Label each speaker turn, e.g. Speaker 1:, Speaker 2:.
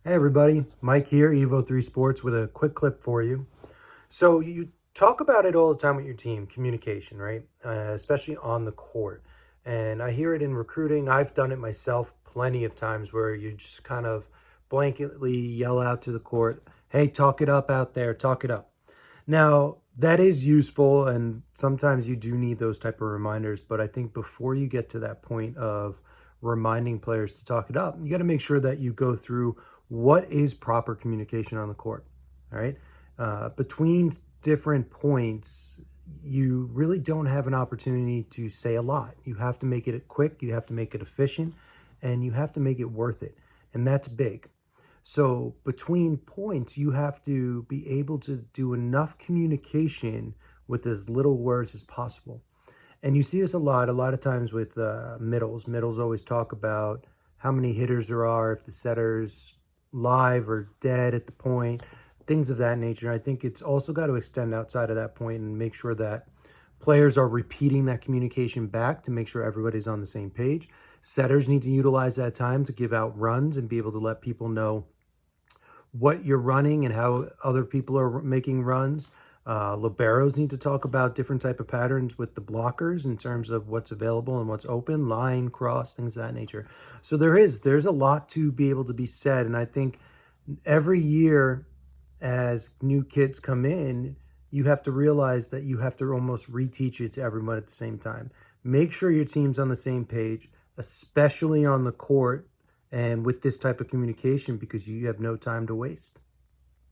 Speaker 1: Hey everybody, Mike here, Evo3 Sports with a quick clip for you. So you talk about it all the time with your team, communication, right? Especially on the court. And I hear it in recruiting. I've done it myself plenty of times where you just kind of blanketly yell out to the court, hey, talk it up out there, talk it up. Now, that is useful, and sometimes you do need those type of reminders, but I think before you get to that point of reminding players to talk it up, you got to make sure that you go through what is proper communication on the court. All right. Between different points, you really don't have an opportunity to say a lot. You have to make it quick, you have to make it efficient, and you have to make it worth it. And that's big. So between points, you have to be able to do enough communication with as little words as possible. And you see this a lot of times with middles. Middles always talk about how many hitters there are, if the setter's live or dead at the point, things of that nature. I think it's also got to extend outside of that point and make sure that players are repeating that communication back to make sure everybody's on the same page. Setters need to utilize that time to give out runs and be able to let people know what you're running and how other people are making runs. Liberos need to talk about different type of patterns with the blockers in terms of what's available and what's open, line, cross, things of that nature. So there's a lot to be able to be said. And I think every year as new kids come in, you have to realize that you have to almost reteach it to everyone at the same time. Make sure your team's on the same page, especially on the court and with this type of communication, because you have no time to waste.